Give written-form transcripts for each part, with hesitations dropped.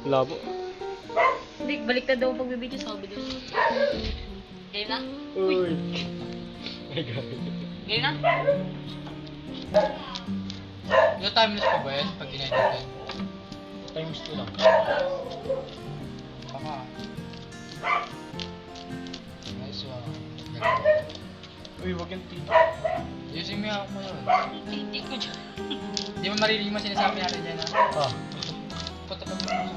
Labo. Hindi, baliktad daw pag bibidyo, sabi doon. Game na? Uy. My God. Game na? Yung timeless pa ba yan pag ginedit yan? Times 2 lang. Baka. Nice one. Uy, wag yung tito. Using me ako mo yun. Hindi ko dyan. Di mo maririnig mo sinasabi natin dyan ha? Ah. Patapag mo na.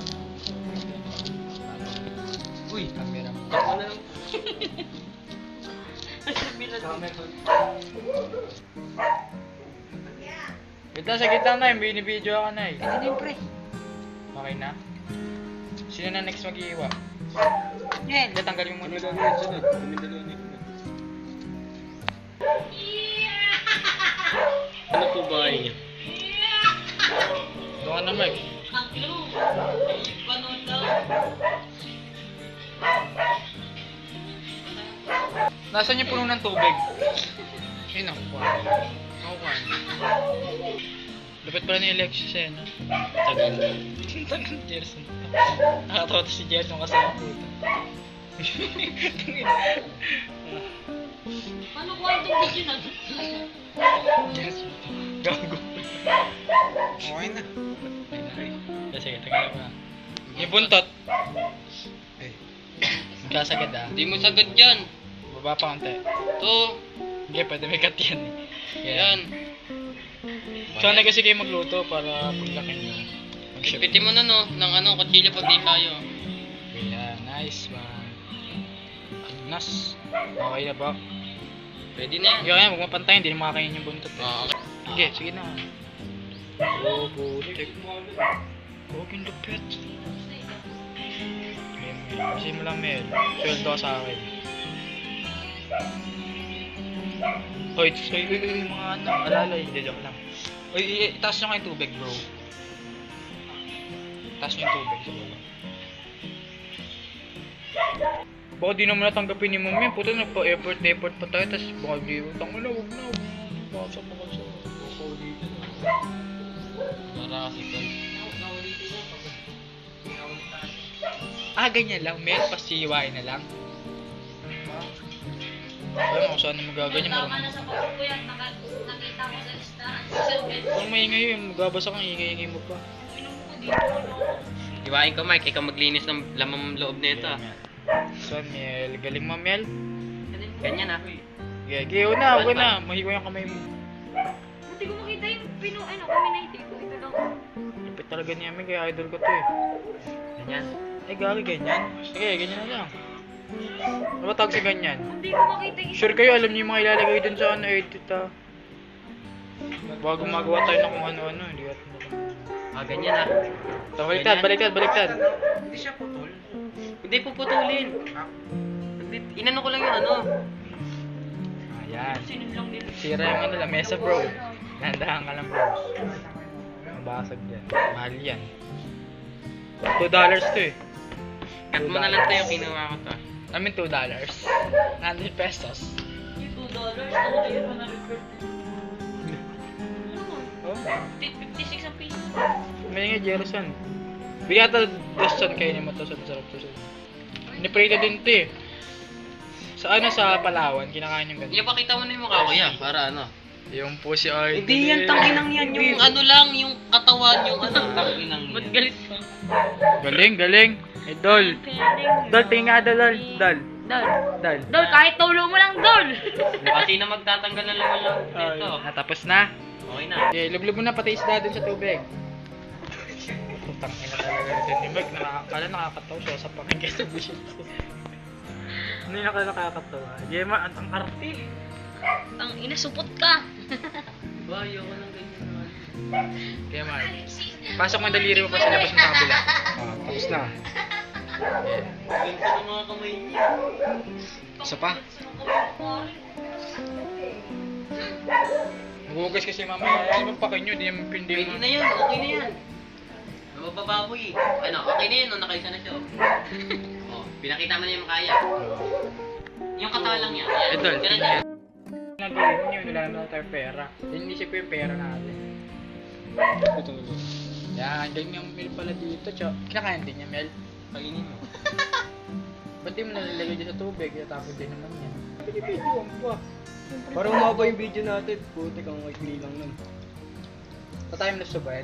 Uy, camera. Ako na lang. Wait lang, sa gitna na, binibidyo ako na eh. Ito din, pre. Okay na? Sino na next mag-iiwa? Yan. Hindi, tanggalin mo muna. Ano po ba yun? Doon ka na, Mike. Ang clue. Panood daw. Nasaan yung puno ng tubig? Ayun ako pa. Ako pa. Lupit pala ni Alexis eh, no? Tagal. Tagal Gerson. Nakatawa to si Gerson kasi ang puta. Paano ko itong video na? Gerson. Gago. Okay na. Sige, tagal pa. Yung buntot. Magkasagad ah. Di mo sagad yan. Baba pa konti. Ito. Hindi, pwede may cut yan eh. Yan. Sana kasi kayo magluto para paglaki nyo. Ipitin mo na no, ng kutsilyo pag di tayo. Ayan, nice one. Nas. Okay na ba? Ready na yan. Hindi kaya, huwag mapantayin, hindi na makakain yung buntot eh. Okay. Sige na. Oh, butik. Huwag yung lupit. Kasi mo lang, Mel. Sweldo ka sa akin. Hoy, mga alalay, hindi joke lang. Hoy, itaas nyo kayong tubig, bro. Itaas nyo yung tubig sa baba. Baka di naman natanggapin ni Mami, puto nagpa-effort pa tayo, tas baka di, tanga na, huwag na, basa pa kasi. Para kasi tol. Ganyan lang, Mel, pasiwain na lang. Alam mo kung saan magaganyan, Tama marunong. na sa pagkuko yan. Nakita ko sa listahan. Kung maingay yun, magabasa kang ingay-ingay mo pa. Minum ko dito. Iwain ka Mike, ikaw maglinis ng lamang loob na ito. So, Mel, galing mo, Mel. Ganyan ah. Gaya, una, huwag na, mahiwa yung kamay mo. Hindi ko makita yung community ko. Ito lang. Lupit talaga niya, Mel, kaya idol ko to eh. Ganyan. Gagi, ganyan. Sige, ganyan na lang. Ano ba tawag sa ganyan? Hindi ko makita yung Sure kayo, alam niyo yung mga ilalagay dun sa edit ah. Bago gumagawa tayo ng kung ano-ano, hindi natin Ganyan ah. Baliktad. Hindi siya putol. Hindi puputulin. Inano ko lang yung ano. Ayan. Sinom lang nila. Sira yung ano, lamesa bro. Nandahan ka lang bro. Mabasag yan. Mahal yan. $2 to eh. Cut mo na lang ito yung kinuha ko to. I mean $2. 100 pesos. Yung $2, ano na yun? 100 Oh. 56 ang piso. May nga Jerson. Bigyan ito Justin kayo ni mo to sa sarap to. Niprito din to eh. Sa Palawan, kinakain yung ganito. Iya, pakita mo na yung mukha ko yan, para ano. Yung po si Art. Hindi yan, tanginang yan. Yung ano lang, yung katawan, yung ano. Tanginang yan. Ba't galit ka? Galing. Idol. Dol, tingin nga dol. Dol, kahit tulo mo lang, Dol! Kasi na magtatanggal na laman lang dito. Natapos na. Okay na. Okay, lublub mo na pati isda dun sa tubig. Putang ina talaga natin ni Mike. Kala nakakatawa siya sa pakinggan sa bullshit. Ano yung nakakatawa? Yema, ang arte. Ang ina, supot ka! Ba, ayoko lang ganyan naman. Kaya Mark, pasok mo yung daliri mo pa sa labas mo sa kabila. Tapos na. Ganyan ko ng mga kamay niya. Isa pa? Magugas kasi mamaya. Ano pa kayo? Di naman pindi Pwede mo. na yan, okay na yan. Mabababoy. Ano, okay na yun, no? Nakaisa na siya. Oh, pinakita mo na yung kaya. Yung katawan lang yan. Ayan, Idol, ganun tingnan. yan. Nagawin nyo, wala naman tayo pera. Inisip ko yung pera natin. Ito. Yan, ganyan yung Mel pala dito, Cho. Kinakain din niya, Mel. Paginin mo. Ba't di mo nalalagay dyan sa tubig? Tapos din naman yan. Pinipidyoan pa. Para umaba yung video natin, putik ang ikli lang nun. Sa-time lapse ba yan?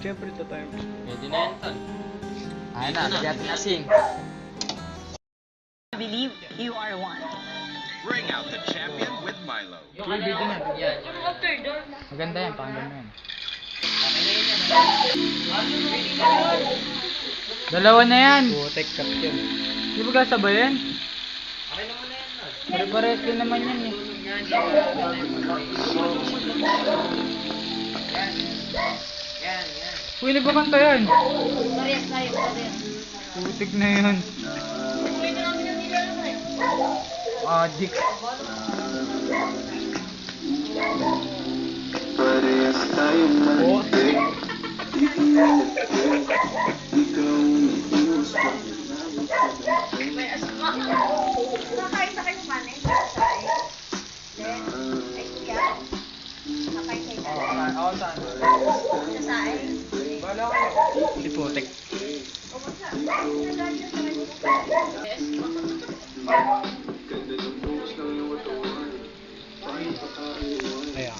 Siyempre sa time. Pwede na yan, tol. Ayun na, lagyan natin asing. Believe you are one. Bring out the champion with Milo. Yung Yung video niya. Yan. After door. Maganda yan, pakinggan mo yan. Okay na yun yan. Dalawa na yan! Putik cut yun. Di ba kasabayan? Okay na muna yan, tol. Pare-pares din naman yan eh. Yan. Yan. Uy, ba kanta yan? Parehas tayo, parehas. Putik na yun. Ulit na namin yung nilalaro eh. Adik. Oo. May asma. Nakain sa kayo man eh. Nakain. Then, ay kuya. Nakain kayo na. Ako saan? Nasain. Bala ko. Si putik. Umusta? Nagalit na sa kayo. Yes. Ayan.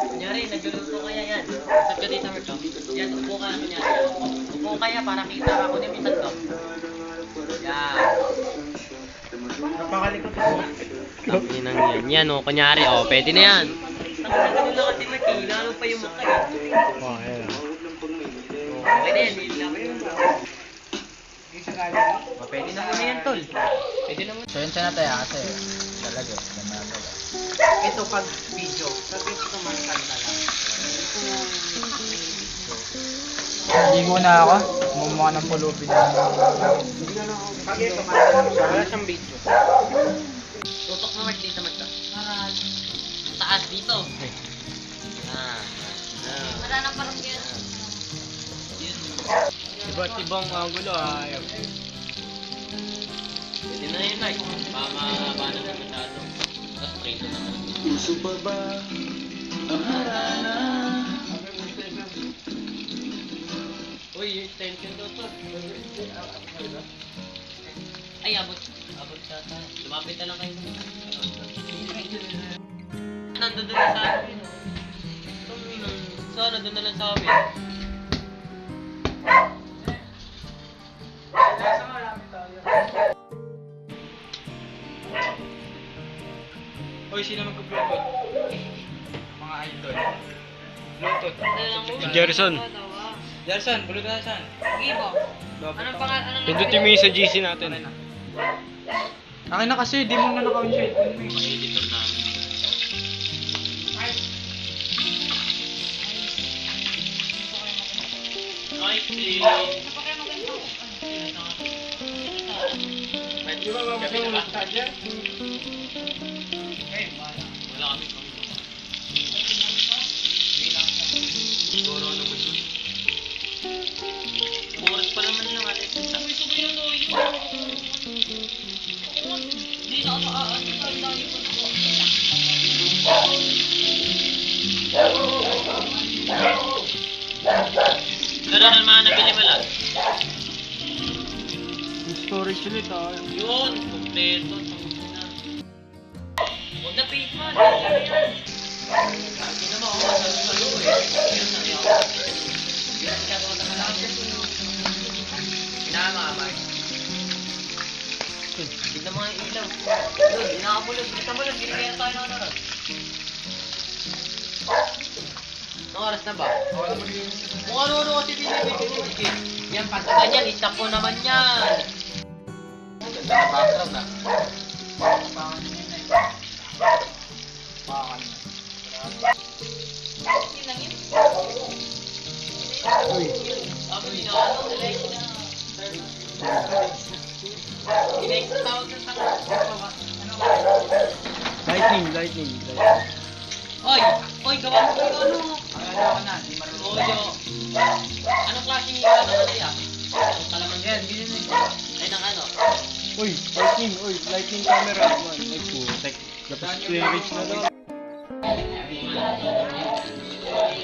Kunyari, nagluluto kaya yan. Usap ka dito, Merto. Yan, upo ka. Kunyari. Upo kaya para kita ka kung yung isang to. Yan. Napakalikot ko. Sabi nang yan. Yan, o. Kunyari, o. Pwede na yan. Ang ganun lang kasi Marty. Lalo pa yung mukha eh. Oh, ayan. Okay na yan. Lalo pa yung mukha. Pwede na muna yan, tol. Pwede na muna. Sensya na tayo kasi. Talaga, ganda na. Ito pag video, sabi ko man kanta lang. Ligo na ako. Mumukha ng pulupin na. Pag ito man, wala siyang video. Tutok mo, Marty. Dito, Marty. Taas dito. Ah. Wala nang parang yan. Iba't ibang angulo ayaw. Pwede na yun, like. Baka mahaba na naman masyado. Tapos prito naman. Uy, extension daw to. Ay, abot. Abot siya tayo. Lumapit na lang kayo. Nandun na lang sa amin. Sana, nandun na lang sa amin. Uy, sino mag-bluetooth? Mga idol. Bluetooth. Si Jerson. Jerson, bluetooth na saan? Gibo. Anong pangalan? Anong Pindutin mo yung sa GC natin. Akin na kasi, di mo na naka-on siya. Mga editor namin. Ay, please. Di ba mabasa mo lang charger? Wala kami pang siguro naman dun. Oras pa naman lang alis. Sabay-sabay na tayo. Hindi na ako Gano'n naman nabili mo lang. Yung storage ulit ah. Yun, kompleto. Huwag na fake man. Hindi naman ako masalo eh. Meron na rin ako. Meron siya ako na malapit. Pinama, Mark. Tignan mo nga yung ilaw. Doon, inakabulog. Kita mo lang, ginigyan tayo ng ano. Anong oras na ba? Kung ano-ano kasi pinipin. Yan, pagka ganyan, istop ko naman yan. Ganda na background ah. Pangan niya na eh. Pangan niya. Yun lang yun. Tapos yung ano, like na. Like sa tawag ng tanga. Lightning. Oy, gawa mo yung ano. Akala ko na, di marunong. Oyo. Anong klaseng yung ano na yan? Kalaman yan. Ay, nang ano? Uy, lightning camera. Man, ay putik. Tapos clearance na daw.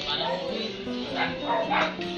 Parang Yan.